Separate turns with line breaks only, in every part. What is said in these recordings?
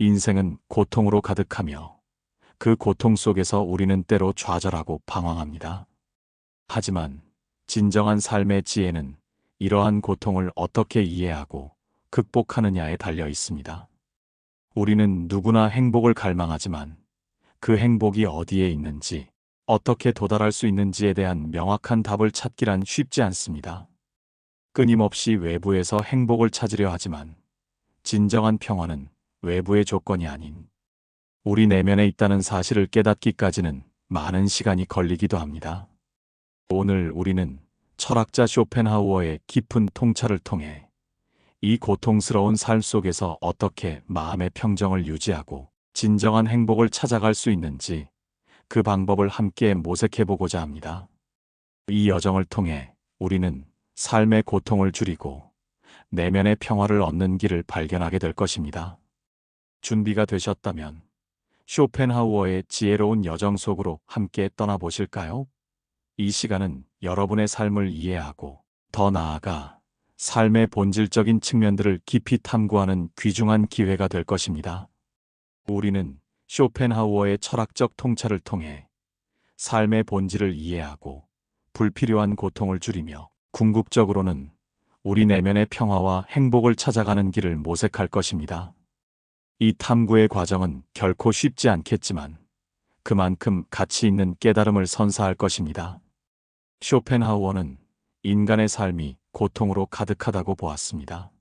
인생은 고통으로 가득하며 그 고통 속에서 우리는 때로 좌절하고 방황합니다. 하지만 진정한 삶의 지혜는 이러한 고통을 어떻게 이해하고 극복하느냐에 달려 있습니다. 우리는 누구나 행복을 갈망하지만 그 행복이 어디에 있는지, 어떻게 도달할 수 있는지에 대한 명확한 답을 찾기란 쉽지 않습니다. 끊임없이 외부에서 행복을 찾으려 하지만 진정한 평화는 외부의 조건이 아닌 우리 내면에 있다는 사실을 깨닫기까지는 많은 시간이 걸리기도 합니다. 오늘 우리는 철학자 쇼펜하우어의 깊은 통찰을 통해 이 고통스러운 삶 속에서 어떻게 마음의 평정을 유지하고 진정한 행복을 찾아갈 수 있는지 그 방법을 함께 모색해보고자 합니다. 이 여정을 통해 우리는 삶의 고통을 줄이고 내면의 평화를 얻는 길을 발견하게 될 것입니다. 준비가 되셨다면 쇼펜하우어의 지혜로운 여정 속으로 함께 떠나보실까요? 이 시간은 여러분의 삶을 이해하고 더 나아가 삶의 본질적인 측면들을 깊이 탐구하는 귀중한 기회가 될 것입니다. 우리는 쇼펜하우어의 철학적 통찰을 통해 삶의 본질을 이해하고 불필요한 고통을 줄이며 궁극적으로는 우리 내면의 평화와 행복을 찾아가는 길을 모색할 것입니다. 이 탐구의 과정은 결코 쉽지 않겠지만 그만큼 가치 있는 깨달음을 선사할 것입니다. 쇼펜하우어는 인간의 삶이 고통으로 가득하다고 보았습니다.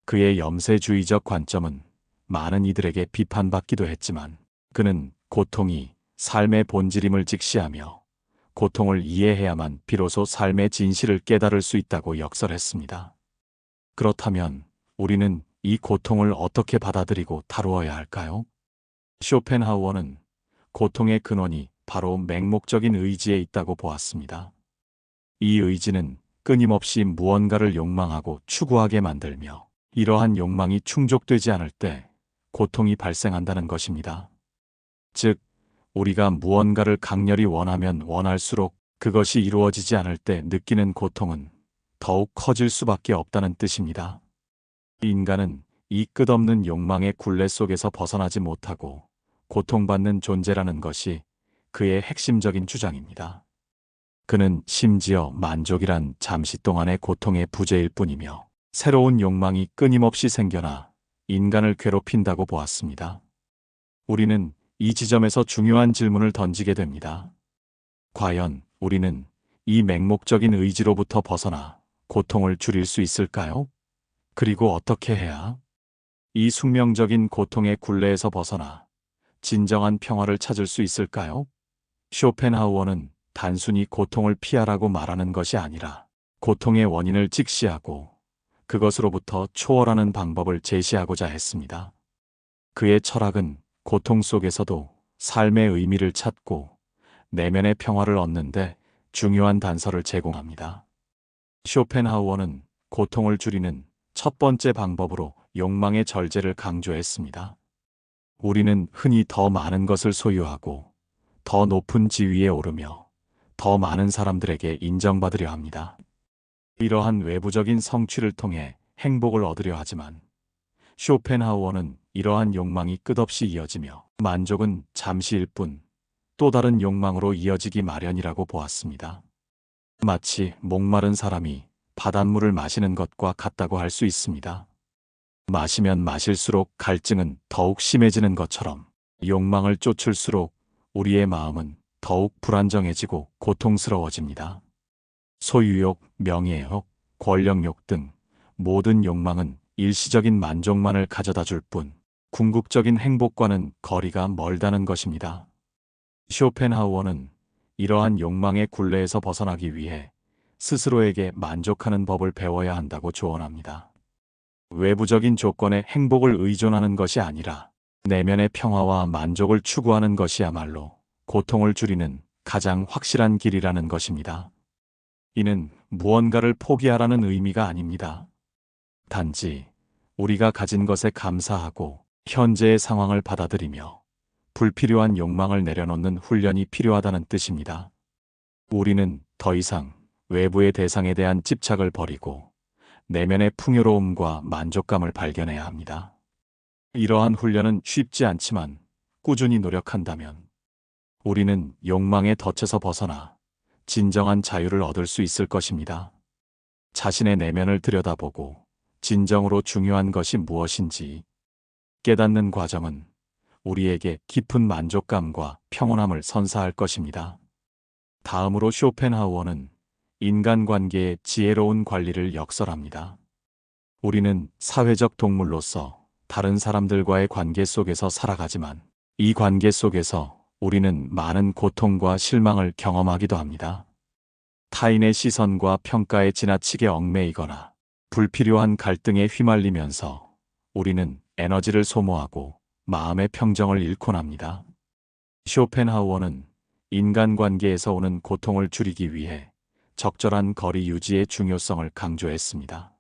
그의 염세주의적 관점은 많은 이들에게 비판받기도 했지만 그는 고통이 삶의 본질임을 직시하며 고통을 이해해야만 비로소 삶의 진실을 깨달을 수 있다고 역설했습니다. 그렇다면 우리는 이 고통을 어떻게 받아들이고 다루어야 할까요? 쇼펜하우어는 고통의 근원이 바로 맹목적인 의지에 있다고 보았습니다. 이 의지는 끊임없이 무언가를 욕망하고 추구하게 만들며 이러한 욕망이 충족되지 않을 때 고통이 발생한다는 것입니다. 즉, 우리가 무언가를 강렬히 원하면 원할수록 그것이 이루어지지 않을 때 느끼는 고통은 더욱 커질 수밖에 없다는 뜻입니다. 인간은 이 끝없는 욕망의 굴레 속에서 벗어나지 못하고 고통받는 존재라는 것이 그의 핵심적인 주장입니다. 그는 심지어 만족이란 잠시 동안의 고통의 부재일 뿐이며 새로운 욕망이 끊임없이 생겨나 인간을 괴롭힌다고 보았습니다. 우리는 이 지점에서 중요한 질문을 던지게 됩니다. 과연 우리는 이 맹목적인 의지로부터 벗어나 고통을 줄일 수 있을까요? 그리고 어떻게 해야 이 숙명적인 고통의 굴레에서 벗어나 진정한 평화를 찾을 수 있을까요? 쇼펜하우어는 단순히 고통을 피하라고 말하는 것이 아니라 고통의 원인을 직시하고 그것으로부터 초월하는 방법을 제시하고자 했습니다. 그의 철학은 고통 속에서도 삶의 의미를 찾고 내면의 평화를 얻는데 중요한 단서를 제공합니다. 쇼펜하우어는 고통을 줄이는 첫 번째 방법으로 욕망의 절제를 강조했습니다. 우리는 흔히 더 많은 것을 소유하고 더 높은 지위에 오르며 더 많은 사람들에게 인정받으려 합니다. 이러한 외부적인 성취를 통해 행복을 얻으려 하지만 쇼펜하우어는 이러한 욕망이 끝없이 이어지며 만족은 잠시일 뿐 또 다른 욕망으로 이어지기 마련이라고 보았습니다. 마치 목마른 사람이 바닷물을 마시는 것과 같다고 할 수 있습니다. 마시면 마실수록 갈증은 더욱 심해지는 것처럼 욕망을 쫓을수록 우리의 마음은 더욱 불안정해지고 고통스러워집니다. 소유욕, 명예욕, 권력욕 등 모든 욕망은 일시적인 만족만을 가져다 줄 뿐 궁극적인 행복과는 거리가 멀다는 것입니다. 쇼펜하우어는 이러한 욕망의 굴레에서 벗어나기 위해 스스로에게 만족하는 법을 배워야 한다고 조언합니다. 외부적인 조건에 행복을 의존하는 것이 아니라 내면의 평화와 만족을 추구하는 것이야말로 고통을 줄이는 가장 확실한 길이라는 것입니다. 이는 무언가를 포기하라는 의미가 아닙니다. 단지 우리가 가진 것에 감사하고 현재의 상황을 받아들이며 불필요한 욕망을 내려놓는 훈련이 필요하다는 뜻입니다. 우리는 더 이상 외부의 대상에 대한 집착을 버리고 내면의 풍요로움과 만족감을 발견해야 합니다. 이러한 훈련은 쉽지 않지만 꾸준히 노력한다면 우리는 욕망의 덫에서 벗어나 진정한 자유를 얻을 수 있을 것입니다. 자신의 내면을 들여다보고 진정으로 중요한 것이 무엇인지 깨닫는 과정은 우리에게 깊은 만족감과 평온함을 선사할 것입니다. 다음으로 쇼펜하우어는 인간관계의 지혜로운 관리를 역설합니다. 우리는 사회적 동물로서 다른 사람들과의 관계 속에서 살아가지만 이 관계 속에서 우리는 많은 고통과 실망을 경험하기도 합니다. 타인의 시선과 평가에 지나치게 얽매이거나 불필요한 갈등에 휘말리면서 우리는 에너지를 소모하고 마음의 평정을 잃곤 합니다. 쇼펜하우어는 인간관계에서 오는 고통을 줄이기 위해 적절한 거리 유지의 중요성을 강조했습니다.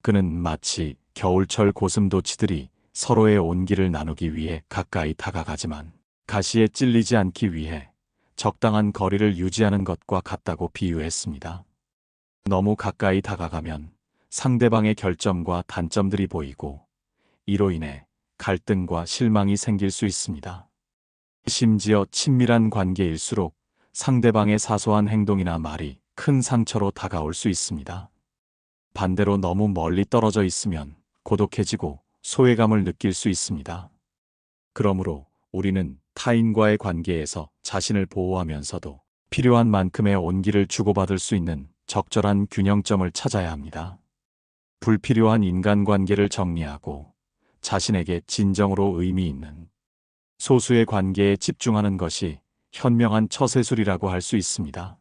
그는 마치 겨울철 고슴도치들이 서로의 온기를 나누기 위해 가까이 다가가지만 가시에 찔리지 않기 위해 적당한 거리를 유지하는 것과 같다고 비유했습니다. 너무 가까이 다가가면 상대방의 결점과 단점들이 보이고 이로 인해 갈등과 실망이 생길 수 있습니다. 심지어 친밀한 관계일수록 상대방의 사소한 행동이나 말이 큰 상처로 다가올 수 있습니다. 반대로 너무 멀리 떨어져 있으면 고독해지고 소외감을 느낄 수 있습니다. 그러므로 우리는 타인과의 관계에서 자신을 보호하면서도 필요한 만큼의 온기를 주고받을 수 있는 적절한 균형점을 찾아야 합니다. 불필요한 인간관계를 정리하고 자신에게 진정으로 의미 있는 소수의 관계에 집중하는 것이 현명한 처세술이라고 할 수 있습니다.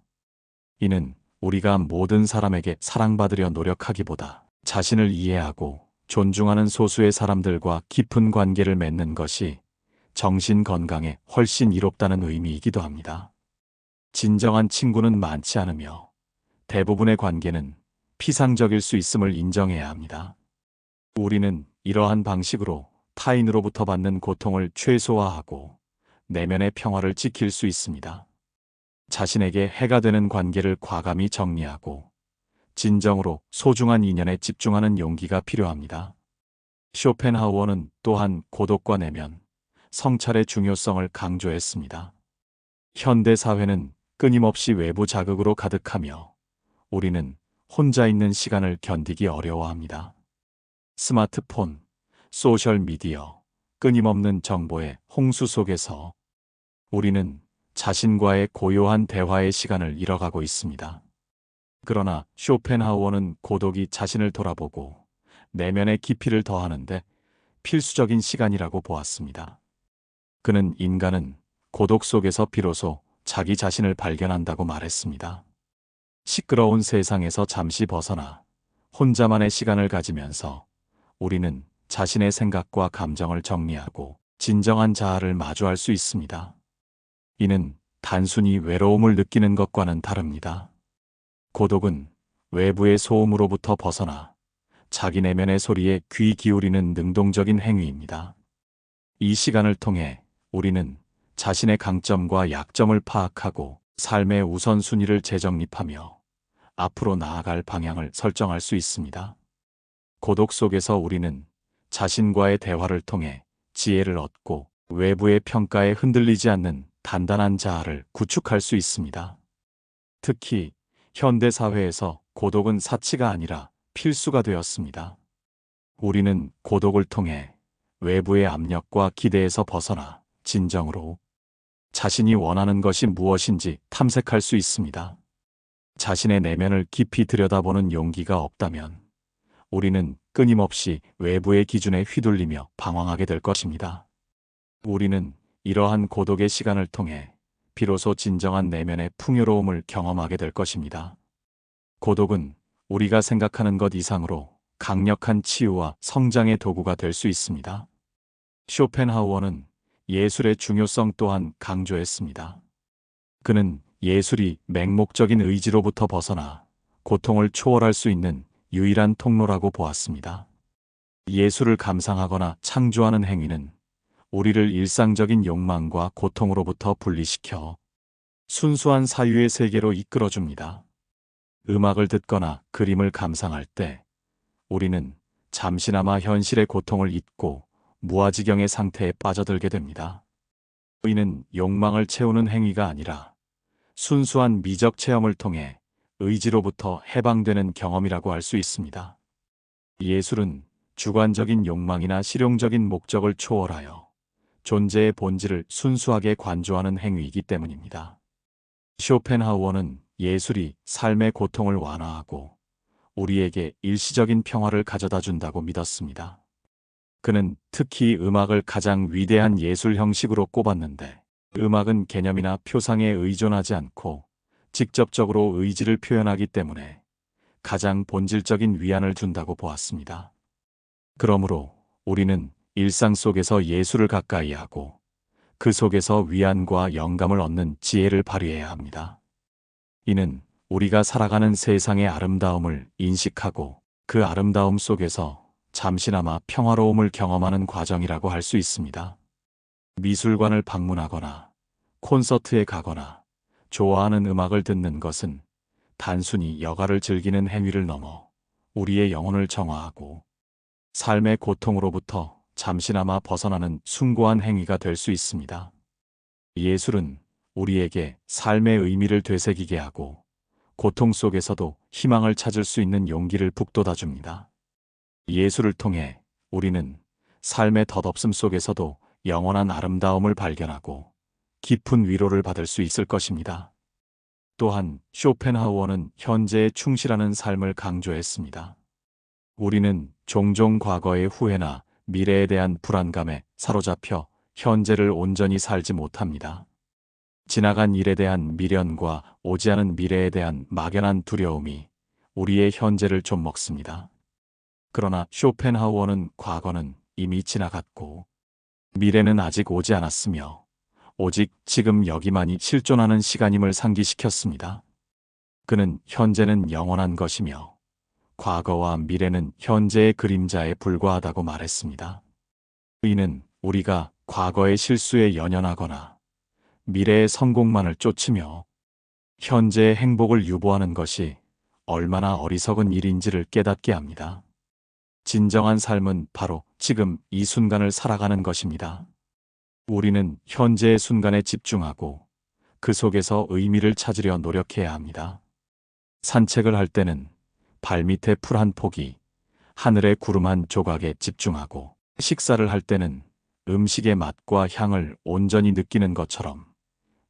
이는 우리가 모든 사람에게 사랑받으려 노력하기보다 자신을 이해하고 존중하는 소수의 사람들과 깊은 관계를 맺는 것이 정신 건강에 훨씬 이롭다는 의미이기도 합니다. 진정한 친구는 많지 않으며 대부분의 관계는 피상적일 수 있음을 인정해야 합니다. 우리는 이러한 방식으로 타인으로부터 받는 고통을 최소화하고 내면의 평화를 지킬 수 있습니다. 자신에게 해가 되는 관계를 과감히 정리하고 진정으로 소중한 인연에 집중하는 용기가 필요합니다. 쇼펜하우어는 또한 고독과 내면, 성찰의 중요성을 강조했습니다. 현대 사회는 끊임없이 외부 자극으로 가득하며 우리는 혼자 있는 시간을 견디기 어려워합니다. 스마트폰, 소셜미디어, 끊임없는 정보의 홍수 속에서 우리는 자신과의 고요한 대화의 시간을 잃어가고 있습니다. 그러나 쇼펜하우어는 고독이 자신을 돌아보고 내면의 깊이를 더하는데 필수적인 시간이라고 보았습니다. 그는 인간은 고독 속에서 비로소 자기 자신을 발견한다고 말했습니다. 시끄러운 세상에서 잠시 벗어나 혼자만의 시간을 가지면서 우리는 자신의 생각과 감정을 정리하고 진정한 자아를 마주할 수 있습니다. 이는 단순히 외로움을 느끼는 것과는 다릅니다. 고독은 외부의 소음으로부터 벗어나 자기 내면의 소리에 귀 기울이는 능동적인 행위입니다. 이 시간을 통해 우리는 자신의 강점과 약점을 파악하고 삶의 우선순위를 재정립하며 앞으로 나아갈 방향을 설정할 수 있습니다. 고독 속에서 우리는 자신과의 대화를 통해 지혜를 얻고 외부의 평가에 흔들리지 않는 단단한 자아를 구축할 수 있습니다. 특히 현대 사회에서 고독은 사치가 아니라 필수가 되었습니다. 우리는 고독을 통해 외부의 압력과 기대에서 벗어나 진정으로 자신이 원하는 것이 무엇인지 탐색할 수 있습니다. 자신의 내면을 깊이 들여다보는 용기가 없다면 우리는 끊임없이 외부의 기준에 휘둘리며 방황하게 될 것입니다. 우리는 이러한 고독의 시간을 통해 비로소 진정한 내면의 풍요로움을 경험하게 될 것입니다. 고독은 우리가 생각하는 것 이상으로 강력한 치유와 성장의 도구가 될 수 있습니다. 쇼펜하우어는 예술의 중요성 또한 강조했습니다. 그는 예술이 맹목적인 의지로부터 벗어나 고통을 초월할 수 있는 유일한 통로라고 보았습니다. 예술을 감상하거나 창조하는 행위는 우리를 일상적인 욕망과 고통으로부터 분리시켜 순수한 사유의 세계로 이끌어줍니다. 음악을 듣거나 그림을 감상할 때 우리는 잠시나마 현실의 고통을 잊고 무아지경의 상태에 빠져들게 됩니다. 의는 욕망을 채우는 행위가 아니라 순수한 미적 체험을 통해 의지로부터 해방되는 경험이라고 할 수 있습니다. 예술은 주관적인 욕망이나 실용적인 목적을 초월하여 존재의 본질을 순수하게 관조하는 행위이기 때문입니다. 쇼펜하우어는 예술이 삶의 고통을 완화하고 우리에게 일시적인 평화를 가져다 준다고 믿었습니다. 그는 특히 음악을 가장 위대한 예술 형식으로 꼽았는데, 음악은 개념이나 표상에 의존하지 않고 직접적으로 의지를 표현하기 때문에 가장 본질적인 위안을 준다고 보았습니다. 그러므로 우리는 일상 속에서 예술을 가까이 하고 그 속에서 위안과 영감을 얻는 지혜를 발휘해야 합니다. 이는 우리가 살아가는 세상의 아름다움을 인식하고 그 아름다움 속에서 잠시나마 평화로움을 경험하는 과정이라고 할 수 있습니다. 미술관을 방문하거나 콘서트에 가거나 좋아하는 음악을 듣는 것은 단순히 여가를 즐기는 행위를 넘어 우리의 영혼을 정화하고 삶의 고통으로부터 잠시나마 벗어나는 숭고한 행위가 될 수 있습니다. 예술은 우리에게 삶의 의미를 되새기게 하고 고통 속에서도 희망을 찾을 수 있는 용기를 북돋아줍니다. 예술을 통해 우리는 삶의 덧없음 속에서도 영원한 아름다움을 발견하고 깊은 위로를 받을 수 있을 것입니다. 또한 쇼펜하우어는 현재에 충실하는 삶을 강조했습니다. 우리는 종종 과거의 후회나 미래에 대한 불안감에 사로잡혀 현재를 온전히 살지 못합니다. 지나간 일에 대한 미련과 오지 않은 미래에 대한 막연한 두려움이 우리의 현재를 좀먹습니다. 그러나 쇼펜하우어는 과거는 이미 지나갔고 미래는 아직 오지 않았으며 오직 지금 여기만이 실존하는 시간임을 상기시켰습니다. 그는 현재는 영원한 것이며 과거와 미래는 현재의 그림자에 불과하다고 말했습니다. 이는 우리가 과거의 실수에 연연하거나 미래의 성공만을 쫓으며 현재의 행복을 유보하는 것이 얼마나 어리석은 일인지를 깨닫게 합니다. 진정한 삶은 바로 지금 이 순간을 살아가는 것입니다. 우리는 현재의 순간에 집중하고 그 속에서 의미를 찾으려 노력해야 합니다. 산책을 할 때는 발밑에 풀 한 포기, 하늘의 구름 한 조각에 집중하고, 식사를 할 때는 음식의 맛과 향을 온전히 느끼는 것처럼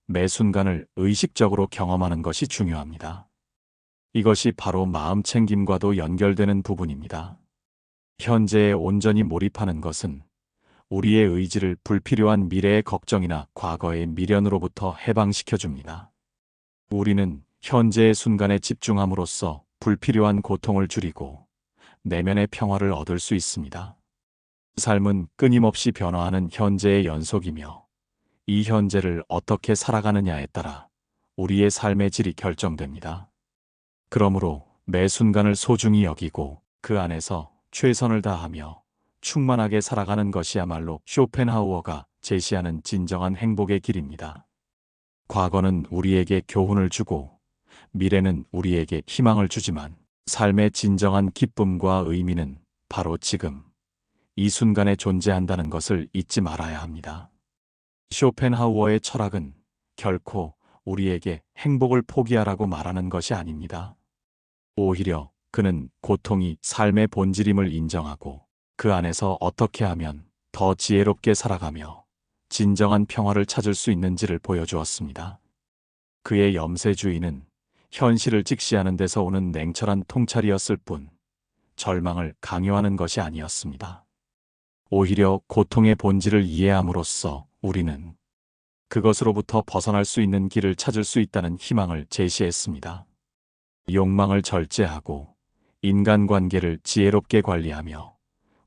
매 순간을 의식적으로 경험하는 것이 중요합니다. 이것이 바로 마음 챙김과도 연결되는 부분입니다. 현재에 온전히 몰입하는 것은 우리의 의지를 불필요한 미래의 걱정이나 과거의 미련으로부터 해방시켜줍니다. 우리는 현재의 순간에 집중함으로써 불필요한 고통을 줄이고 내면의 평화를 얻을 수 있습니다. 삶은 끊임없이 변화하는 현재의 연속이며 이 현재를 어떻게 살아가느냐에 따라 우리의 삶의 질이 결정됩니다. 그러므로 매 순간을 소중히 여기고 그 안에서 최선을 다하며 충만하게 살아가는 것이야말로 쇼펜하우어가 제시하는 진정한 행복의 길입니다. 과거는 우리에게 교훈을 주고 미래는 우리에게 희망을 주지만 삶의 진정한 기쁨과 의미는 바로 지금 이 순간에 존재한다는 것을 잊지 말아야 합니다. 쇼펜하우어의 철학은 결코 우리에게 행복을 포기하라고 말하는 것이 아닙니다. 오히려 그는 고통이 삶의 본질임을 인정하고 그 안에서 어떻게 하면 더 지혜롭게 살아가며 진정한 평화를 찾을 수 있는지를 보여주었습니다. 그의 염세주의는 현실을 직시하는 데서 오는 냉철한 통찰이었을 뿐 절망을 강요하는 것이 아니었습니다. 오히려 고통의 본질을 이해함으로써 우리는 그것으로부터 벗어날 수 있는 길을 찾을 수 있다는 희망을 제시했습니다. 욕망을 절제하고 인간관계를 지혜롭게 관리하며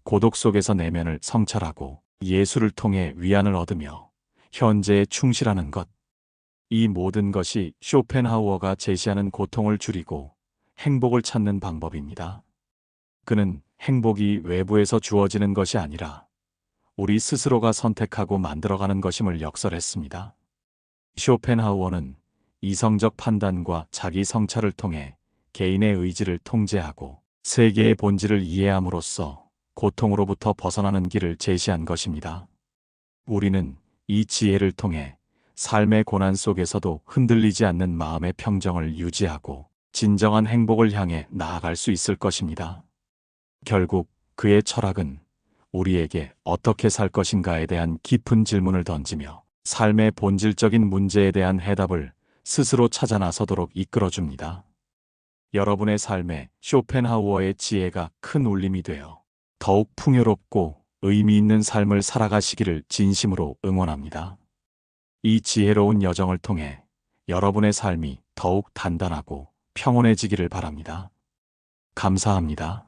고독 속에서 내면을 성찰하고 예술을 통해 위안을 얻으며 현재에 충실하는 것. 이 모든 것이 쇼펜하우어가 제시하는 고통을 줄이고 행복을 찾는 방법입니다. 그는 행복이 외부에서 주어지는 것이 아니라 우리 스스로가 선택하고 만들어가는 것임을 역설했습니다. 쇼펜하우어는 이성적 판단과 자기 성찰을 통해 개인의 의지를 통제하고 세계의 본질을 이해함으로써 고통으로부터 벗어나는 길을 제시한 것입니다. 우리는 이 지혜를 통해 삶의 고난 속에서도 흔들리지 않는 마음의 평정을 유지하고 진정한 행복을 향해 나아갈 수 있을 것입니다. 결국 그의 철학은 우리에게 어떻게 살 것인가에 대한 깊은 질문을 던지며 삶의 본질적인 문제에 대한 해답을 스스로 찾아 나서도록 이끌어줍니다. 여러분의 삶에 쇼펜하우어의 지혜가 큰 울림이 되어 더욱 풍요롭고 의미 있는 삶을 살아가시기를 진심으로 응원합니다. 이 지혜로운 여정을 통해 여러분의 삶이 더욱 단단하고 평온해지기를 바랍니다. 감사합니다.